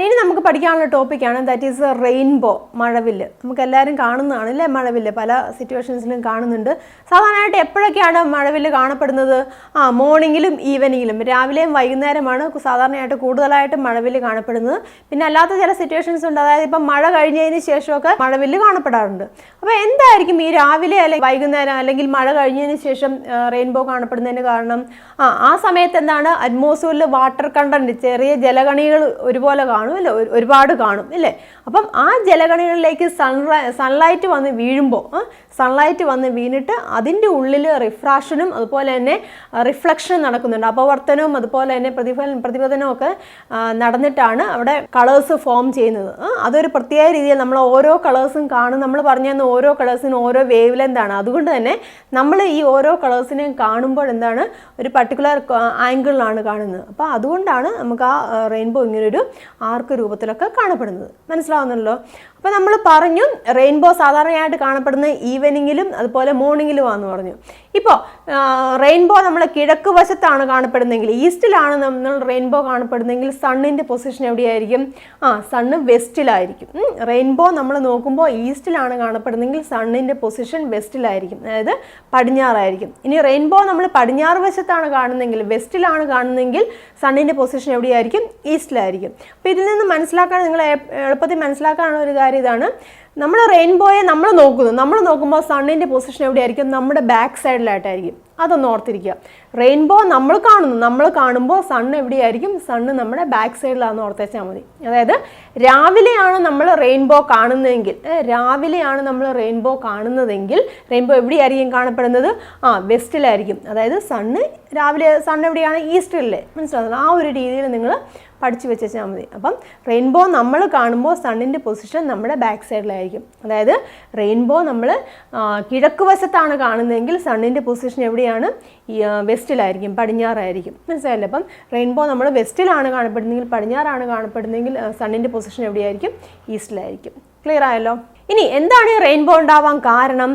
ഇനി നമുക്ക് പഠിക്കാനുള്ള ടോപ്പിക്കാണ് ദാറ്റ് ഈസ് റെയിൻബോ, മഴവില്ല്. നമുക്ക് എല്ലാവരും കാണുന്നതാണ് അല്ലേ മഴവില്ല്, പല സിറ്റുവേഷൻസിലും കാണുന്നുണ്ട്. സാധാരണയായിട്ട് എപ്പോഴൊക്കെയാണ് മഴവില്ല് കാണപ്പെടുന്നത്? മോർണിംഗിലും ഈവനിങ്ങിലും, രാവിലെയും വൈകുന്നേരമാണ് സാധാരണയായിട്ട് കൂടുതലായിട്ട് മഴവില്ല് കാണപ്പെടുന്നത്. പിന്നെ അല്ലാത്ത ചില സിറ്റുവേഷൻസ് ഉണ്ട്, അതായത് ഇപ്പം മഴ കഴിഞ്ഞതിന് ശേഷമൊക്കെ മഴവില്ല് കാണപ്പെടാറുണ്ട്. അപ്പോൾ എന്തായിരിക്കും ഈ രാവിലെ അല്ലെങ്കിൽ വൈകുന്നേരം അല്ലെങ്കിൽ മഴ കഴിഞ്ഞതിന് ശേഷം റെയിൻബോ കാണപ്പെടുന്നതിന് കാരണം? ആ സമയത്ത് എന്താണ്, അറ്റ്മോസ്ഫിയറിൽ വാട്ടർ കണ്ടന്റ്, ചെറിയ ജലകണികൾ ഒരുപോലെ കാണും അല്ലേ, ഒരുപാട് കാണും അല്ലേ. അപ്പം ആ ജലകണികളിലേക്ക് സൺലൈറ്റ് വന്ന് വീഴുമ്പോൾ, സൺലൈറ്റ് വന്ന് വീണിട്ട് അതിൻ്റെ ഉള്ളിൽ റിഫ്രാക്ഷനും അതുപോലെ തന്നെ റിഫ്ലക്ഷനും നടക്കുന്നുണ്ട്. അപവർത്തനവും അതുപോലെ തന്നെ പ്രതിഫലനവും ഒക്കെ നടന്നിട്ടാണ് അവിടെ കളേഴ്സ് ഫോം ചെയ്യുന്നത്. അതൊരു പ്രത്യേക രീതിയിൽ നമ്മൾ ഓരോ കളേഴ്സും കാണും. നമ്മൾ പറഞ്ഞു തന്ന ഓരോ കളേഴ്സിനും ഓരോ വേവ് ലെന്താണ്. അതുകൊണ്ട് തന്നെ നമ്മൾ ഈ ഓരോ കളേഴ്സിനെയും കാണുമ്പോൾ എന്താണ്, ഒരു പർട്ടിക്കുലർ ആംഗിളിലാണ് കാണുന്നത്. അപ്പോൾ അതുകൊണ്ടാണ് നമുക്ക് ആ റെയിൻബോ ഇങ്ങനൊരു ആർക്ക് രൂപത്തിലൊക്കെ കാണപ്പെടുന്നത്. മനസ്സിലാവുന്നല്ലോ. അപ്പോൾ നമ്മൾ പറഞ്ഞു റെയിൻബോ സാധാരണയായിട്ട് കാണപ്പെടുന്നത് ഈവനിങ്ങിലും അതുപോലെ മോർണിംഗിലുമാണെന്ന് പറഞ്ഞു. ഇപ്പോൾ റെയിൻബോ നമ്മൾ കിഴക്ക് വശത്താണ് കാണപ്പെടുന്നതെങ്കിൽ, ഈസ്റ്റിലാണ് നമ്മൾ റെയിൻബോ കാണപ്പെടുന്നതെങ്കിൽ സണ്ണിൻ്റെ പൊസിഷൻ എവിടെയായിരിക്കും? സണ്ണ് വെസ്റ്റിലായിരിക്കും. റെയിൻബോ നമ്മൾ നോക്കുമ്പോൾ ഈസ്റ്റിലാണ് കാണപ്പെടുന്നതെങ്കിൽ സണ്ണിൻ്റെ പൊസിഷൻ വെസ്റ്റിലായിരിക്കും, അതായത് പടിഞ്ഞാറായിരിക്കും. ഇനി റെയിൻബോ നമ്മൾ പടിഞ്ഞാറ് വശത്താണ് കാണുന്നതെങ്കിൽ, വെസ്റ്റിലാണ് കാണുന്നതെങ്കിൽ സണ്ണിൻ്റെ പൊസിഷൻ എവിടെയായിരിക്കും? ഈസ്റ്റിലായിരിക്കും. അപ്പോൾ ഇതിൽ നിന്ന് മനസ്സിലാക്കാൻ, നിങ്ങൾ എളുപ്പത്തിൽ മനസ്സിലാക്കാനുള്ള ഒരു കാര്യം ഇതാണ്, നമ്മൾ റെയിൻബോയെ നമ്മൾ നോക്കുമ്പോൾ സണ്ണിൻ്റെ പൊസിഷൻ എവിടെയായിരിക്കും? നമ്മുടെ ബാക്ക് സൈഡിലായിട്ടായിരിക്കും. അതൊന്ന് ഓർത്തിരിക്കുക. റെയിൻബോ നമ്മൾ കാണുമ്പോൾ സണ്ണ് എവിടെയായിരിക്കും? സണ്ണ് നമ്മുടെ ബാക്ക് സൈഡിലാണെന്ന് ഓർത്തേച്ചാൽ മതി. അതായത് രാവിലെയാണ് നമ്മൾ റെയിൻബോ കാണുന്നതെങ്കിൽ റെയിൻബോ എവിടെയായിരിക്കും കാണപ്പെടുന്നത്? വെസ്റ്റിലായിരിക്കും. അതായത് സണ്ണ് എവിടെയാണ്? ഈസ്റ്റിലല്ലേ. മനസ്സിലാകുന്നത്? ആ ഒരു രീതിയിൽ നിങ്ങൾ പഠിച്ചു വെച്ചാൽ മതി. അപ്പം റെയിൻബോ നമ്മൾ കാണുമ്പോൾ സണ്ണിൻ്റെ പൊസിഷൻ നമ്മുടെ ബാക്ക് സൈഡിലായിരിക്കും. അതായത് റെയിൻബോ നമ്മൾ കിഴക്ക് വശത്താണ് കാണുന്നതെങ്കിൽ സണ്ണിൻ്റെ പൊസിഷൻ എവിടെയാണ്? വെസ്റ്റിലായിരിക്കും, പടിഞ്ഞാറായിരിക്കും. മനസ്സിലായില്ലേ? അപ്പം റെയിൻബോ നമ്മൾ വെസ്റ്റിലാണ് കാണപ്പെടുന്നതെങ്കിൽ, പടിഞ്ഞാറാണ് കാണപ്പെടുന്നതെങ്കിൽ സണ്ണിൻ്റെ പൊസിഷൻ എവിടെയായിരിക്കും? ഈസ്റ്റിലായിരിക്കും. ക്ലിയർ ആയല്ലോ? ഇനി എന്താണ് ഈ റെയിൻബോ ഉണ്ടാവാൻ കാരണം?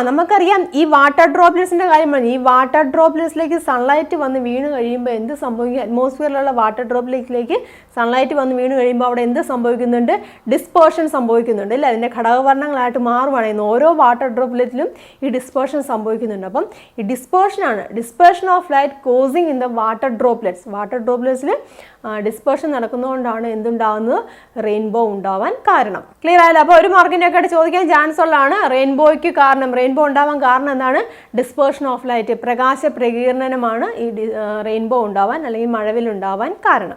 നമുക്കറിയാം, ഈ വാട്ടർ ഡ്രോപ്ലെറ്റ്സിൻ്റെ കാര്യം പറഞ്ഞു. ഈ വാട്ടർ ഡ്രോപ്ലെറ്റ്സിലേക്ക് സൺലൈറ്റ് വന്ന് വീണ് കഴിയുമ്പോൾ എന്ത് സംഭവിക്കും? അറ്റ്മോസ്ഫിയറിലുള്ള വാട്ടർ ഡ്രോപ്ലെറ്റ്സിലേക്ക് സൺലൈറ്റ് വന്ന് വീണ് കഴിയുമ്പോൾ അവിടെ എന്ത് സംഭവിക്കുന്നുണ്ട്? ഡിസ്പേർഷൻ സംഭവിക്കുന്നുണ്ട് അല്ലേ. അതിൻ്റെ ഘടകവർണ്ണങ്ങളായിട്ട് മാറുവാണ്. ഓരോ വാട്ടർ ഡ്രോപ്ലെറ്റിലും ഈ ഡിസ്പേർഷൻ സംഭവിക്കുന്നുണ്ട്. അപ്പം ഈ dispersion of light causing in the water ഡ്രോപ്ലെറ്റ്സിൽ ഡിസ്പേർഷൻ നടക്കുന്നതുകൊണ്ടാണ് എന്തുണ്ടാകുന്നത്? റെയിൻബോ ഉണ്ടാവാൻ കാരണം. ക്ലിയർ ആയല്ലോ? അപ്പോൾ ഒരു മാർക്കിൻ്റെ ഒക്കെ ചോദിക്കാൻ ചാൻസ് ഉള്ളതാണ്. റെയിൻബോ ഉണ്ടാവാൻ കാരണം എന്താണ്? ഡിസ്പേർഷൻ ഓഫ് ലൈറ്റ്, പ്രകാശ പ്രകീർണനമാണ് ഈ റെയിൻബോ ഉണ്ടാവാൻ അല്ലെങ്കിൽ മഴവിൽ ഉണ്ടാവാൻ കാരണം.